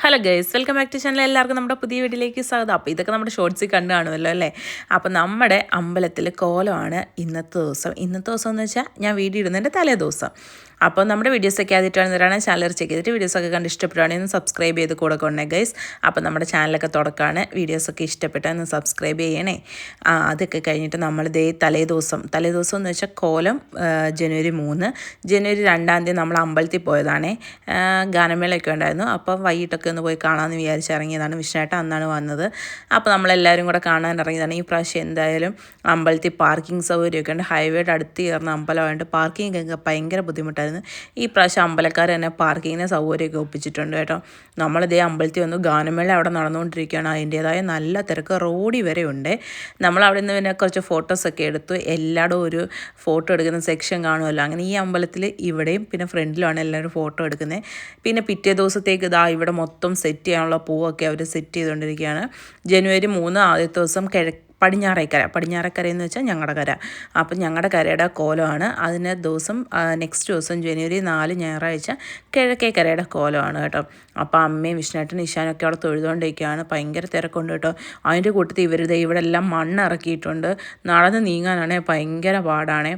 Hello guys, welcome back to channel. എല്ലാവർക്കും നമ്മുടെ പുതിയ വീഡിയോയിലേക്ക് സ്വാഗതം. അപ്പോൾ ഇതൊക്കെ നമ്മുടെ ഷോർട്സിൽ കണ്ടു കാണുമല്ലോ അല്ലേ. അപ്പോൾ നമ്മുടെ അമ്പലത്തിൽ കോലമാണ് ഇന്നത്തെ ദിവസം എന്ന് വെച്ചാൽ ഞാൻ വീഡിയോ ഇടുന്നതിൻ്റെ തലേ ദിവസം. അപ്പോൾ നമ്മുടെ വീഡിയോസൊക്കെ ആദ്യമായിട്ടാണ് വരാണ് ചാനൽ ചെക്ക് ചെയ്തിട്ട് വീഡിയോസൊക്കെ കണ്ട് ഇഷ്ടപ്പെടുകയാണെങ്കിൽ സബ്സ്ക്രൈബ് ചെയ്ത് കൂടെ കൊണ്ടേ ഗൈസ്. അപ്പോൾ നമ്മുടെ ചാനലൊക്കെ തുടക്കമാണ്. വീഡിയോസൊക്കെ ഇഷ്ടപ്പെട്ടാൽ സബ്സ്ക്രൈബ് ചെയ്യണേ. അതൊക്കെ കഴിഞ്ഞിട്ട് നമ്മൾ തലേ ദിവസം എന്ന് വെച്ചാൽ കോലം ജനുവരി 3 ജനുവരി 2 നമ്മൾ അമ്പലത്തിൽ പോയതാണേ. ഗാനമേളയൊക്കെ ഉണ്ടായിരുന്നു. അപ്പം വൈകിട്ടൊക്കെ ഒന്ന് പോയി കാണാമെന്ന് വിചാരിച്ച് ഇറങ്ങിയതാണ്. വിഷ്ണുവേട്ടൻ അന്നാണ് വന്നത്. അപ്പോൾ നമ്മളെല്ലാവരും കൂടെ കാണാൻ ഇറങ്ങിയതാണ്. ഈ പ്രാവശ്യം എന്തായാലും അമ്പലത്തിൽ പാർക്കിംഗ് സൗകര്യമൊക്കെ ഉണ്ട്. ഹൈവേയുടെ അടുത്ത് ചേർന്ന അമ്പലമായിട്ട് പാർക്കിംഗ് ഒക്കെ ഭയങ്കര ബുദ്ധിമുട്ടായിരുന്നു. ഈ പ്രാവശ്യം അമ്പലക്കാർ തന്നെ പാർക്കിങ്ങിന് സൗകര്യമൊക്കെ ഒപ്പിച്ചിട്ടുണ്ട് കേട്ടോ. നമ്മളിതേ അമ്പലത്തിൽ വന്നു. ഗാനമേള അവിടെ നടന്നുകൊണ്ടിരിക്കുകയാണ്. അതിൻ്റേതായ നല്ല തിരക്ക് റോഡിൽ വരെ ഉണ്ട്. നമ്മളവിടെ നിന്ന് പിന്നെ കുറച്ച് ഫോട്ടോസൊക്കെ എടുത്തു. എല്ലായിടും ഒരു ഫോട്ടോ എടുക്കുന്ന സെക്ഷൻ കാണുമല്ലോ. അങ്ങനെ ഈ അമ്പലത്തിൽ ഇവിടെയും പിന്നെ ഫ്രണ്ടിലുമാണ് എല്ലാവരും ഫോട്ടോ എടുക്കുന്നത്. പിന്നെ പിറ്റേ ദിവസത്തേക്ക് ഇവിടെ മൊത്തം സെറ്റ് ചെയ്യാനുള്ള പൂവൊക്കെ അവർ സെറ്റ് ചെയ്തുകൊണ്ടിരിക്കുകയാണ്. ജനുവരി 3 ആദ്യത്തെ ദിവസം പടിഞ്ഞാറേക്കര എന്ന് വെച്ചാൽ ഞങ്ങളുടെ കര. അപ്പം ഞങ്ങളുടെ കരയുടെ കോലമാണ്. അതിന് നെക്സ്റ്റ് ദിവസം ജനുവരി 4 ഞായറാഴ്ച കിഴക്കേക്കരയുടെ കോലമാണ് കേട്ടോ. അപ്പോൾ അമ്മയും വിഷ്ണുവേട്ടനും ഈശാനൊക്കെ അവിടെ തൊഴുതുകൊണ്ടിരിക്കുകയാണ്. ഭയങ്കര തിരക്കുണ്ട് കേട്ടോ. അതിൻ്റെ കൂട്ടത്തിൽ ഇവിടെ എല്ലാം മണ്ണ് ഇറക്കിയിട്ടുണ്ട്. നടന്ന് നീങ്ങാനാണെങ്കിൽ ഭയങ്കര പാടാണ്.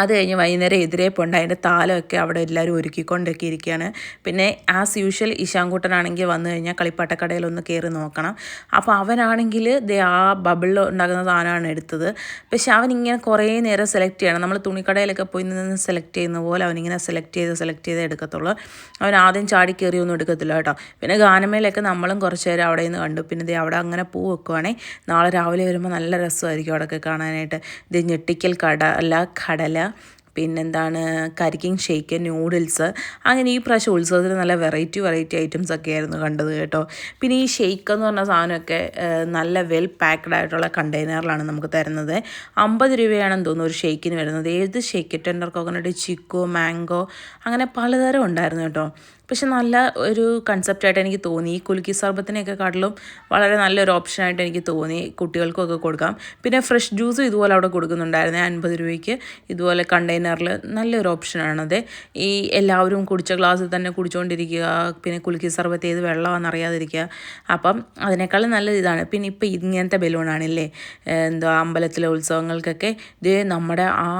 അത് കഴിഞ്ഞ് വൈകുന്നേരം എതിരേപ്പുണ്ട്. അതിൻ്റെ താലമൊക്കെ അവിടെ എല്ലാവരും ഒരുക്കിക്കൊണ്ടൊക്കെ ഇരിക്കുകയാണ്. പിന്നെ ആസ് യൂഷ്വൽ ഇശാൻകുട്ടനാണെങ്കിൽ വന്നു കഴിഞ്ഞാൽ കളിപ്പാട്ടക്കടയിലൊന്ന് കയറി നോക്കണം. അപ്പോൾ അവനാണെങ്കിൽ ആ ബബിളിൽ ഉണ്ടാകുന്ന സാധനമാണ് എടുത്തത്. പക്ഷെ അവനിങ്ങനെ കുറേ നേരം സെലക്ട് ചെയ്യണം. നമ്മൾ തുണിക്കടയിലൊക്കെ പോയി നിന്ന് സെലക്ട് ചെയ്യുന്ന പോലെ അവനിങ്ങനെ സെലക്ട് ചെയ്ത് എടുക്കത്തുള്ളൂ. അവൻ ആദ്യം ചാടി കയറിയൊന്നും എടുക്കത്തില്ല കേട്ടോ. പിന്നെ ഗാനമേലൊക്കെ നമ്മളും കുറച്ച് നേരം അവിടെ നിന്ന് കണ്ടു. പിന്നെ അവിടെ അങ്ങനെ പൂ വെക്കുവാണെങ്കിൽ നാളെ രാവിലെ വരുമ്പോൾ നല്ല രസമായിരിക്കും അവിടെയൊക്കെ കാണാനായിട്ട്. ഞെട്ടിക്കൽ കടല പിന്നെന്താണ് കരിക്കിങ് ഷേക്ക്, നൂഡിൽസ്, അങ്ങനെ ഈ പ്രാവശ്യം ഉത്സവത്തിൽ നല്ല വെറൈറ്റി ഐറ്റംസ് ഒക്കെ ആയിരുന്നു കണ്ടത് കേട്ടോ. പിന്നെ ഈ ഷേക്ക് എന്ന് പറഞ്ഞ സാധനമൊക്കെ നല്ല വെൽ പാക്ക്ഡ് ആയിട്ടുള്ള കണ്ടെയ്നറിലാണ് നമുക്ക് തരുന്നത്. 50 രൂപയാണെന്ന് തോന്നുന്നു ഒരു ഷേക്കിന് വരുന്നത്. ഏത് shake, tender coconut, chikoo, mango, അങ്ങനെ പലതരം ഉണ്ടായിരുന്നു കേട്ടോ. പക്ഷെ നല്ല ഒരു കൺസെപ്റ്റായിട്ട് എനിക്ക് തോന്നി. ഈ കുലുക്കി സർബത്തിനെയൊക്കെ കാട്ടിലും വളരെ നല്ലൊരു ഓപ്ഷനായിട്ട് എനിക്ക് തോന്നി. കുട്ടികൾക്കൊക്കെ കൊടുക്കാം. പിന്നെ ഫ്രഷ് ജ്യൂസും ഇതുപോലെ അവിടെ കൊടുക്കുന്നുണ്ടായിരുന്നു 50 രൂപയ്ക്ക്. ഇതുപോലെ കണ്ടെയ്നറിൽ നല്ലൊരു ഓപ്ഷനാണത്. ഈ എല്ലാവരും കുടിച്ച ഗ്ലാസ്സിൽ തന്നെ കുടിച്ചുകൊണ്ടിരിക്കുക. പിന്നെ കുലുക്കി സർബത്ത് ഏത് വെള്ളമാണെന്ന് അറിയാതിരിക്കുക. അപ്പം അതിനേക്കാളും നല്ലത് ഇതാണ്. പിന്നെ ഇപ്പം ഇങ്ങനത്തെ ബലൂണാണില്ലേ, അമ്പലത്തിലെ ഉത്സവങ്ങൾക്കൊക്കെ നമ്മുടെ ആ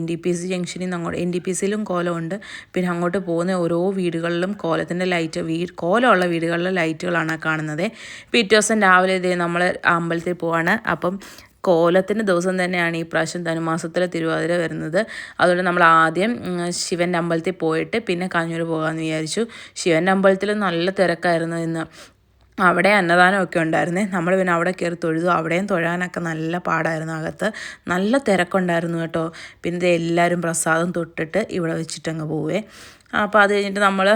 NDPC ജംഗ്ഷനിൽ നിന്ന് അങ്ങോട്ട്, NDPCയിലും കോലമുണ്ട്. പിന്നെ അങ്ങോട്ട് പോകുന്ന ഓരോ വീടുകളിലും കോലത്തിൻ്റെ ലൈറ്റ്, കോലമുള്ള വീടുകളിലെ ലൈറ്റുകളാണ് കാണുന്നത്. പിറ്റേ ദിവസം രാവിലെ നമ്മൾ അമ്പലത്തിൽ പോവാണ്. അപ്പം കോലത്തിൻ്റെ ദിവസം തന്നെയാണ് ഈ പ്രാവശ്യം ധനുമാസത്തിലെ തിരുവാതിര വരുന്നത്. അതുകൊണ്ട് നമ്മൾ ആദ്യം ശിവൻ്റെ അമ്പലത്തിൽ പോയിട്ട് പിന്നെ കാഞ്ഞൂർ പോകാമെന്ന് വിചാരിച്ചു. ശിവൻ്റെ അമ്പലത്തിൽ നല്ല തിരക്കായിരുന്നു ഇന്ന്. അവിടെ അന്നദാനമൊക്കെ ഉണ്ടായിരുന്നേ. നമ്മൾ പിന്നെ അവിടെ കയറി തൊഴുതു. അവിടെയും തൊഴാനൊക്കെ നല്ല പാടായിരുന്നു. അകത്ത് നല്ല തിരക്കുണ്ടായിരുന്നു കേട്ടോ. പിന്നെ എല്ലാവരും പ്രസാദം തൊട്ടിട്ട് ഇവിടെ വെച്ചിട്ടങ്ങ് പോവേ. അപ്പോൾ അത് കഴിഞ്ഞിട്ട് നമ്മൾ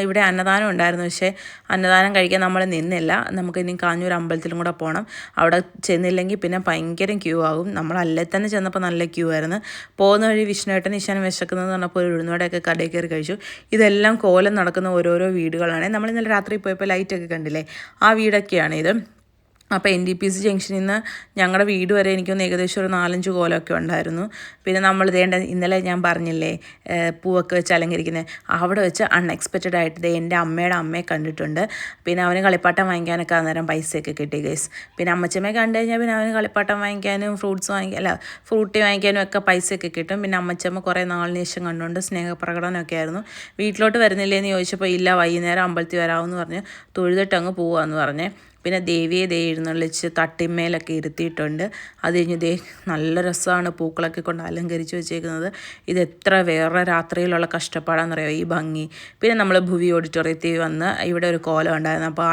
ഇവിടെ അന്നദാനം ഉണ്ടായിരുന്നു. പക്ഷേ അന്നദാനം കഴിക്കാൻ നമ്മൾ നിന്നില്ല. നമുക്ക് ഇനി കാഞ്ഞൂർ അമ്പലത്തിലും കൂടെ പോകണം. അവിടെ ചെന്നില്ലെങ്കിൽ പിന്നെ ഭയങ്കര ക്യൂ ആകും. നമ്മൾ തന്നെ ചെന്നപ്പോൾ നല്ല ക്യൂ ആയിരുന്നു. പോകുന്ന വഴി വിഷ്ണുവേട്ടൻ ഈശാനം വിശക്കുന്നതെന്ന് പറഞ്ഞപ്പോൾ ഒരു ഉഴുന്നുവടയൊക്കെ കടയിൽ കയറി കഴിച്ചു. ഇതെല്ലാം കോലം നടക്കുന്ന ഓരോരോ വീടുകളാണ്. നമ്മൾ ഇന്നലെ രാത്രി പോയപ്പോൾ ലൈറ്റൊക്കെ കണ്ടില്ലേ, ആ വീടൊക്കെയാണിത്. അപ്പോൾ NDPC ജംഗ്ഷനിൽ നിന്ന് ഞങ്ങളുടെ വീട് വരെ എനിക്കൊന്ന് ഏകദേശം ഒരു 4-5 കോലമൊക്കെ ഉണ്ടായിരുന്നു. പിന്നെ നമ്മൾ ഇന്നലെ ഞാൻ പറഞ്ഞില്ലേ പൂവൊക്കെ വെച്ച് അലങ്കരിക്കുന്നത്, അവിടെ വെച്ച് അൺഎക്സ്പെക്റ്റഡ് ആയിട്ട് എൻ്റെ അമ്മയുടെ അമ്മയെ കണ്ടിട്ടുണ്ട്. പിന്നെ അവന് കളിപ്പാട്ടം വാങ്ങിക്കാനൊക്കെ അന്നേരം പൈസയൊക്കെ കിട്ടി ഗൈസ്. പിന്നെ അമ്മച്ചമ്മയെ കണ്ടു കഴിഞ്ഞാൽ പിന്നെ അവന് കളിപ്പാട്ടം വാങ്ങിക്കാനും ഫ്രൂട്ടി വാങ്ങിക്കാനും ഒക്കെ പൈസയൊക്കെ കിട്ടും. പിന്നെ അമ്മച്ചമ്മ കുറേ നാളിന് ശേഷം കണ്ടുകൊണ്ട് സ്നേഹപ്രകടനമൊക്കെ ആയിരുന്നു. വീട്ടിലോട്ട് വരുന്നില്ലേന്ന് ചോദിച്ചപ്പോൾ ഇല്ല, വൈകുന്നേരം അമ്പലത്തിൽ വരാമെന്ന് പറഞ്ഞ് തൊഴുതിട്ട് അങ്ങ് പോവാമെന്ന് പറഞ്ഞേ. പിന്നെ ദേവിയെ എഴുന്നള്ളിച്ച് തട്ടിന്മേലൊക്കെ ഇരുത്തിയിട്ടുണ്ട്. അത് കഴിഞ്ഞ് നല്ല രസമാണ് പൂക്കളൊക്കെ കൊണ്ട് അലങ്കരിച്ച് വെച്ചേക്കുന്നത്. ഇത് എത്ര വേറെ രാത്രിയിലുള്ള കഷ്ടപ്പാടാണെന്നറിയോ ഈ ഭംഗി. പിന്നെ നമ്മൾ ഭുവി ഓഡിറ്റോറിയത്തിൽ വന്ന് ഇവിടെ ഒരു കോലം ഉണ്ടായിരുന്നു. അപ്പോൾ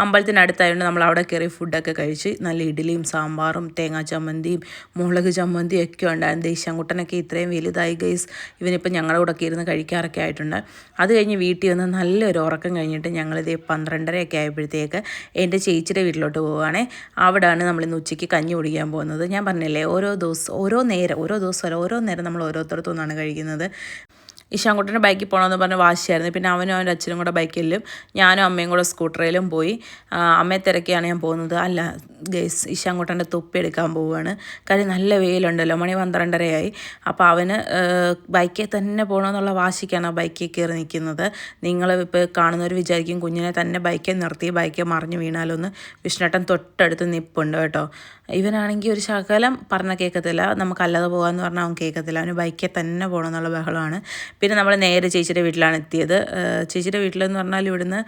അമ്പലത്തിനടുത്തായതുകൊണ്ട് നമ്മൾ അവിടെ കയറി ഫുഡൊക്കെ കഴിച്ച് നല്ല ഇഡ്ഡലിയും സാമ്പാറും തേങ്ങാ ചമ്മന്തിയും മുളക് ചമ്മന്തിയും ഒക്കെ ഉണ്ടായിരുന്നു. ദേശാൻകുട്ടനൊക്കെ ഇത്രയും വലുതായി ഗൈസ്. ഇവനിപ്പോൾ ഞങ്ങളുടെ കൂടെ ഒക്കെ ഇരുന്ന് കഴിക്കാറൊക്കെ ആയിട്ടുണ്ട്. അത് കഴിഞ്ഞ് വീട്ടിൽ വന്ന് നല്ലൊരു ഉറക്കം കഴിഞ്ഞിട്ട് ഞങ്ങളിതേ 12:30 ആയപ്പോഴത്തേക്ക് എൻ്റെ ചേച്ചിയുടെ വീട്ടിലോട്ട് പോവുകയാണേ. അവിടെയാണ് നമ്മളിന്ന് ഉച്ചയ്ക്ക് കഞ്ഞി കുടിക്കാൻ പോകുന്നത്. ഞാൻ പറഞ്ഞില്ലേ ഓരോ നേരം നമ്മൾ ഓരോരുത്തരത്തു നിന്നാണ് കഴിക്കുന്നത്. ഇഷാൻകുട്ടൻ്റെ ബൈക്കിൽ പോകണമെന്ന് പറഞ്ഞ് വാശിയായിരുന്നു. പിന്നെ അവനും അവൻ്റെ അച്ഛനും കൂടെ ബൈക്കിലും ഞാനും അമ്മയും കൂടെ സ്കൂട്ടറിലും പോയി. അമ്മയെ തിരക്കിയാണ് ഞാൻ പോകുന്നത്. അല്ല ഗൈസ്, ഇഷാൻകുട്ടൻ്റെ തൊപ്പി എടുക്കാൻ പോവുകയാണ്. കാര്യം നല്ല വെയിലുണ്ടല്ലോ, മണി 12:30 അപ്പോൾ അവന് ബൈക്കിൽ തന്നെ പോകണമെന്നുള്ള വാശിക്കാണ് ആ ബൈക്കിൽ കയറി നിൽക്കുന്നത്. നിങ്ങൾ ഇപ്പോൾ കാണുന്നവർ വിചാരിക്കും കുഞ്ഞിനെ തന്നെ ബൈക്കിൽ നിർത്തി ബൈക്കിൽ മറിഞ്ഞു വീണാലൊന്ന്. വിഷ്ണുട്ടൻ തൊട്ടടുത്ത് നിൽപ്പുണ്ട് കേട്ടോ. ഇവനാണെങ്കിൽ ഒരു ശകലം പറഞ്ഞാൽ കേൾക്കത്തില്ല. നമുക്കല്ലാതെ പോകാമെന്ന് പറഞ്ഞാൽ അവൻ കേൾക്കത്തില്ല. അവന് ബൈക്കിൽ തന്നെ പോകണമെന്നുള്ള ബഹളമാണ്. പിന്നെ നമ്മൾ നേരെ ചേച്ചിയുടെ വീട്ടിലാണ് എത്തിയത്. ചേച്ചിയുടെ വീട്ടിലെന്ന് പറഞ്ഞാൽ ഇവിടുന്ന്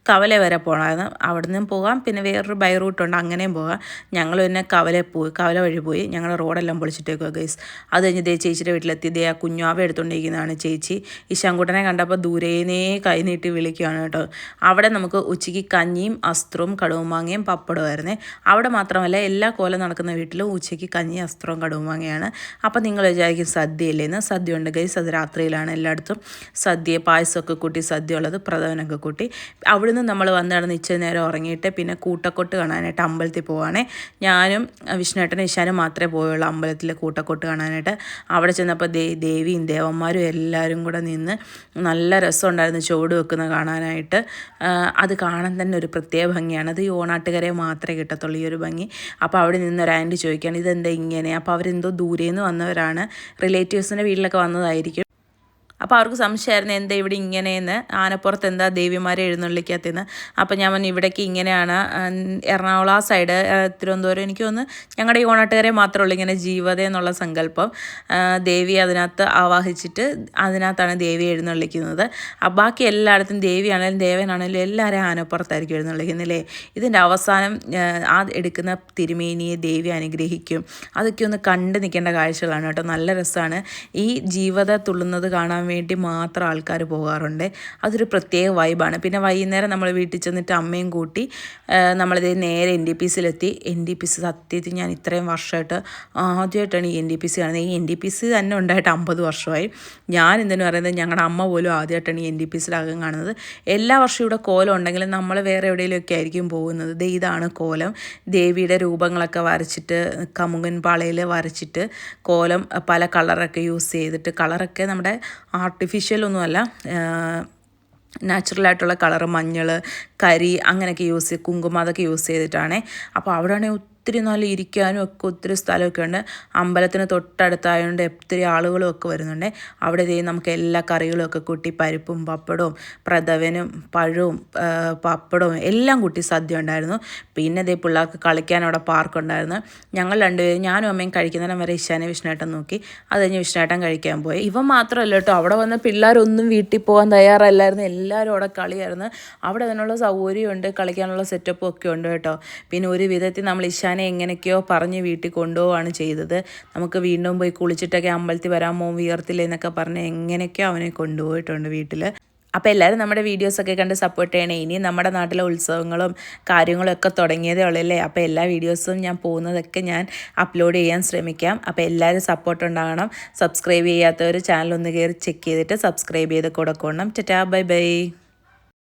കവല വരെ പോകണമായിരുന്നു. അവിടെ നിന്നും പോകാം, പിന്നെ വേറൊരു ബൈ റൂട്ടുണ്ട്, അങ്ങനെയും പോകാം. ഞങ്ങൾ പിന്നെ കവല വഴി പോയി. ഞങ്ങൾ റോഡെല്ലാം പൊളിച്ചിട്ടേക്കുക ഗൈസ്. അത് കഴിഞ്ഞ് ചേച്ചിയുടെ വീട്ടിലെത്തി. ആ കുഞ്ഞാവ എടുത്തുകൊണ്ടിരിക്കുന്നതാണ് ചേച്ചി. ഇഷാൻകുട്ടനെ കണ്ടപ്പോൾ ദൂരേനേ കൈ നീട്ടി വിളിക്കുകയാണ് കേട്ടോ. അവിടെ നമുക്ക് ഉച്ചയ്ക്ക് കഞ്ഞിയും അസ്ത്രവും കടുവുമാങ്ങയും പപ്പടമായിരുന്നേ. അവിടെ മാത്രമല്ല എല്ലാ കോലം നടക്കുന്ന വീട്ടിലും ഉച്ചയ്ക്ക് കഞ്ഞി അസ്ത്രവും കടുവുമാങ്ങയാണ്. അപ്പോൾ നിങ്ങൾ വിചാരിക്കും സദ്യയില്ലേന്ന്. സദ്യ ഉണ്ട് ഗൈസ്, അത് രാത്രിയിലാണ് എല്ലായിടത്തും സദ്യ. പായസമൊക്കെ കൂട്ടി സദ്യ ഉള്ളത്, പ്രഥമനൊക്കെ കൂട്ടി. അവിടുന്ന് നമ്മൾ വന്ന് കിടന്ന് ഇച്ചിരി നേരം ഉറങ്ങിയിട്ട് പിന്നെ കൂട്ടക്കൊട്ട് കാണാനായിട്ട് അമ്പലത്തിൽ പോവുകയാണേ. ഞാനും വിഷ്ണുവേട്ടനും ഇഷാനും മാത്രമേ പോയുള്ളൂ അമ്പലത്തിൽ കൂട്ടക്കൊട്ട് കാണാനായിട്ട്. അവിടെ ചെന്നപ്പോൾ ദേവിയും ദേവന്മാരും എല്ലാവരും കൂടെ നിന്ന് നല്ല രസമുണ്ടായിരുന്നു ചുവട് വെക്കുന്ന കാണാനായിട്ട്. അത് കാണാൻ തന്നെ ഒരു പ്രത്യേക ഭംഗിയാണ്. അത് ഈ ഓണാട്ടുകരയെ മാത്രമേ കിട്ടത്തുള്ളൂ ഈ ഒരു ഭംഗി. അപ്പോൾ അവിടെ നിന്നൊരു ആൻറ്റി ചോദിക്കുകയാണ് ഇതെന്താ ഇങ്ങനെ. അപ്പോൾ അവരെന്തോ ദൂരേന്ന് വന്നവരാണ്, റിലേറ്റീവ്സിൻ്റെ വീട്ടിലൊക്കെ വന്നതായിരിക്കും. അപ്പോൾ അവർക്ക് സംശയമായിരുന്നു എന്താ ഇവിടെ ഇങ്ങനെയെന്ന്, ആനപ്പുറത്ത് എന്താ ദേവിമാരെ എഴുന്നള്ളിക്കാത്തതെന്ന്. അപ്പോൾ ഞാൻ പറഞ്ഞു ഇവിടേക്ക് ഇങ്ങനെയാണ്, എറണാകുളം ആ സൈഡ് തിരുവനന്തപുരം എനിക്ക് തോന്നുന്നു ഞങ്ങളുടെ ഈ ഓണാട്ടുകാരെ മാത്രമേ ഉള്ളൂ ഇങ്ങനെ ജീവത എന്നുള്ള സങ്കല്പം. ദേവി അതിനകത്ത് ആവാഹിച്ചിട്ട് അതിനകത്താണ് ദേവി എഴുന്നള്ളിക്കുന്നത്. ബാക്കി എല്ലായിടത്തും ദേവിയാണെങ്കിലും ദേവനാണെങ്കിലും എല്ലാവരും ആനപ്പുറത്തായിരിക്കും എഴുന്നള്ളിക്കുന്നില്ലേ. ഇതിൻ്റെ അവസാനം ആ എടുക്കുന്ന തിരുമേനിയെ ദേവി അനുഗ്രഹിക്കും. അതൊക്കെ ഒന്ന് കണ്ടു നിൽക്കേണ്ട കാഴ്ചകളാണ് കേട്ടോ. നല്ല രസമാണ്. ഈ ജീവത തുള്ളുന്നത് കാണാൻ വേണ്ടി മാത്രം ആൾക്കാർ പോകാറുണ്ട്. അതൊരു പ്രത്യേക വൈബാണ്. പിന്നെ വൈകുന്നേരം നമ്മൾ വീട്ടിൽ ചെന്നിട്ട് അമ്മയും കൂട്ടി നമ്മളിത് നേരെ NDPCയിലെത്തി. NDPC സത്യത്തിൽ ഞാൻ ഇത്രയും വർഷമായിട്ട് ആദ്യമായിട്ടാണ് ഈ NDPC കാണുന്നത്. ഈ NDPC തന്നെ ഉണ്ടായിട്ട് 50 വർഷമായി. ഞാൻ എന്തെന്ന് പറയുന്നത് ഞങ്ങളുടെ അമ്മ പോലും ആദ്യമായിട്ടാണ് ഈ NDPCയുടെ അകം കാണുന്നത്. എല്ലാ വർഷവും ഇവിടെ കോലം ഉണ്ടെങ്കിലും നമ്മൾ വേറെ എവിടെയെങ്കിലുമൊക്കെ ആയിരിക്കും പോകുന്നത്. ഇതാണ് കോലം. ദേവിയുടെ രൂപങ്ങളൊക്കെ വരച്ചിട്ട് കമുകൻ പാളയിൽ വരച്ചിട്ട് കോലം പല കളറൊക്കെ യൂസ് ചെയ്തിട്ട്, കളറൊക്കെ നമ്മുടെ ആർട്ടിഫിഷ്യലൊന്നുമല്ല, നാച്ചുറലായിട്ടുള്ള കളറ്, മഞ്ഞൾ, കരി അങ്ങനെയൊക്കെ യൂസ് ചെയ്ത്, കുങ്കുമം അതൊക്കെ യൂസ് ചെയ്തിട്ടാണ്. അപ്പോൾ അവിടെയാണെങ്കിൽ ഒത്തിരി നല്ല ഇരിക്കാനും ഒക്കെ ഒത്തിരി സ്ഥലമൊക്കെ ഉണ്ട്. അമ്പലത്തിന് തൊട്ടടുത്തായതുകൊണ്ട് ഒത്തിരി ആളുകളും ഒക്കെ വരുന്നുണ്ട്. അവിടെ നമുക്ക് എല്ലാ കറികളും ഒക്കെ കൂട്ടി പരിപ്പും പപ്പടവും പ്രഥമനും പഴവും പപ്പടവും എല്ലാം കൂട്ടി സദ്യ ഉണ്ടായിരുന്നു. പിന്നെ പിള്ളേർക്ക് കളിക്കാൻ അവിടെ പാർക്കുണ്ടായിരുന്നു. ഞങ്ങൾ രണ്ടുപേരും, ഞാനും അമ്മയും കഴിക്കുന്നതിനും വരെ ഇഷാനെ വിഷ്ണുവേട്ടൻ നോക്കി. അത് കഴിഞ്ഞ് വിഷ്ണുവേട്ടൻ കഴിക്കാൻ പോയി. ഇവൻ മാത്രമല്ല കേട്ടോ, അവിടെ വന്ന പിള്ളേരൊന്നും വീട്ടിൽ പോകാൻ തയ്യാറല്ലായിരുന്നു. എല്ലാവരും അവിടെ കളിയായിരുന്നു. അവിടെ അതിനുള്ള സൗകര്യമുണ്ട്, കളിക്കാനുള്ള സെറ്റപ്പും ഒക്കെ ഉണ്ട് കേട്ടോ. പിന്നെ ഒരു വിധത്തിൽ നമ്മൾ ഇഷാനെ എങ്ങനെയൊക്കെയോ പറഞ്ഞ് വീട്ടിൽ കൊണ്ടുപോവാണ് ചെയ്തത്. നമുക്ക് വീണ്ടും പോയി കുളിച്ചിട്ടൊക്കെ അമ്പലത്തിൽ വരാമോ വിയർത്തില്ല എന്നൊക്കെ പറഞ്ഞ് എങ്ങനെയൊക്കെയോ അവനെ കൊണ്ടുപോയിട്ടുണ്ട് വീട്ടിൽ. അപ്പോൾ എല്ലാവരും നമ്മുടെ വീഡിയോസൊക്കെ കണ്ട് സപ്പോർട്ട് ചെയ്യണേ. ഇനി നമ്മുടെ നാട്ടിലെ ഉത്സവങ്ങളും കാര്യങ്ങളും ഒക്കെ തുടങ്ങിയതേ ഉള്ളല്ലേ. അപ്പോൾ എല്ലാ വീഡിയോസും ഞാൻ പോകുന്നതൊക്കെ ഞാൻ അപ്ലോഡ് ചെയ്യാൻ ശ്രമിക്കാം. അപ്പോൾ എല്ലാവരും സപ്പോർട്ട് ഉണ്ടാകണം. സബ്സ്ക്രൈബ് ചെയ്യാത്തവർ ചാനൽ ഒന്ന് കയറി ചെക്ക് ചെയ്തിട്ട് സബ്സ്ക്രൈബ് ചെയ്ത് കൊടുക്കണം. Tata, bye bye.